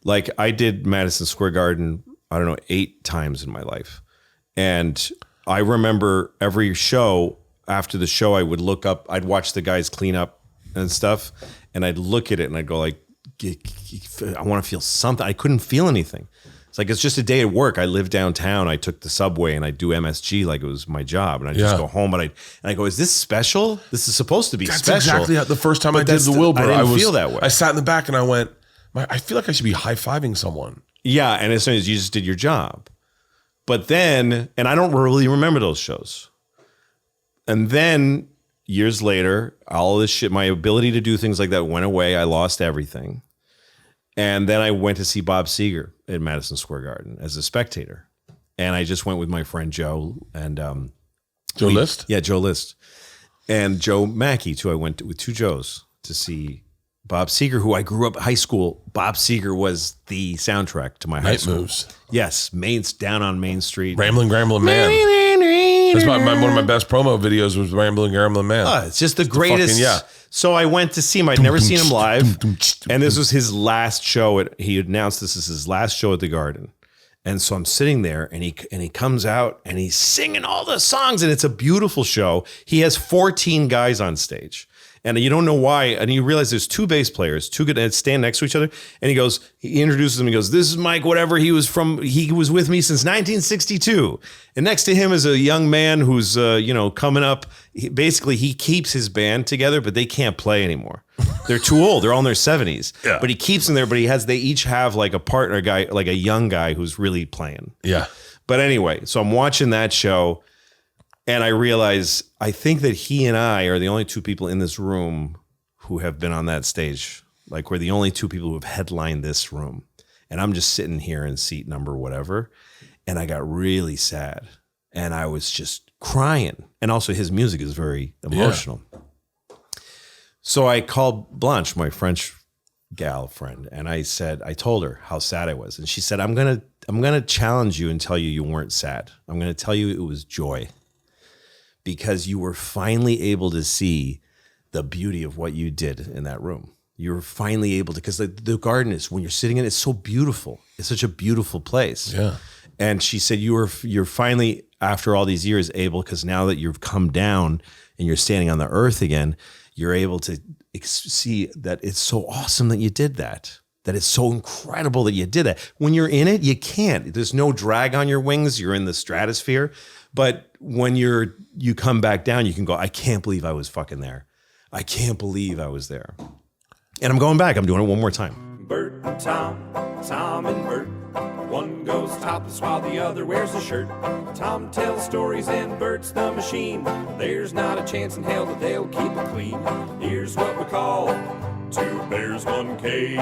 Like I did Madison Square Garden, I don't know, 8 times in my life. And I remember every show, after the show, I would look up, I'd watch the guys clean up and stuff. And I'd look at it and I'd go like, I want to feel something. I couldn't feel anything. It's like, it's just a day at work. I live downtown. I took the subway and I do MSG like it was my job. And I just go home, but I go, is this special? This is supposed to be special. That's exactly how the first time I did the Wilbur. I didn't feel that way. I sat in the back and I went, I feel like I should be high-fiving someone. Yeah, and as soon as you just did your job. But then, and I don't really remember those shows. And then years later, all this shit, my ability to do things like that went away. I lost everything. And then I went to see Bob Seger at Madison Square Garden as a spectator. And I just went with my friend Joe and Joe List? Yeah, Joe List. And Joe Mackey, too. I went with 2 Joes to see Bob Seger, who I grew up high school. Bob Seger was the soundtrack to my high school. Night Moves. Yes, down on Main Street. Ramblin' Grambling Man. That's one of my best promo videos was Ramblin' Grambling Man. Oh, it's just the greatest. So I went to see him. I'd never seen him live. And this was his last show. He announced this is his last show at the Garden. And so I'm sitting there and he comes out and he's singing all the songs and it's a beautiful show. He has 14 guys on stage. And you don't know why. And you realize there's 2 bass players, 2 good, and stand next to each other. And he introduces them. He goes, this is Mike, whatever. He was with me since 1962. And next to him is a young man who's, coming up. He keeps his band together, but they can't play anymore. They're too old. They're all in their 70s. Yeah. But he keeps them there. But they each have like a partner guy, like a young guy who's really playing. Yeah. But anyway, so I'm watching that show. And I realize, I think that he and I are the only 2 people in this room who have been on that stage. Like we're the only 2 people who have headlined this room. And I'm just sitting here in seat number whatever. And I got really sad. And I was just crying. And also his music is very emotional. Yeah. So I called Blanche, my French gal friend. And I told her how sad I was. And she said, I'm gonna challenge you and tell you weren't sad. I'm going to tell you it was joy. Because you were finally able to see the beauty of what you did in that room. You were finally able to, because the Garden is, when you're sitting in it, it's so beautiful. It's such a beautiful place. Yeah. And she said, you're finally, after all these years, able, because now that you've come down and you're standing on the earth again, you're able to see that it's so awesome that you did that. That it's so incredible that you did that. When you're in it, you can't. There's no drag on your wings. You're in the stratosphere. But when you come back down, you can go, I can't believe I was fucking there. I can't believe I was there. And I'm going back. I'm doing it one more time. Bert and Tom, Tom and Bert. One goes topless while the other wears a shirt. Tom tells stories and Bert's the machine. There's not a chance in hell that they'll keep it clean. Here's what we call 2 bears, 1 cave.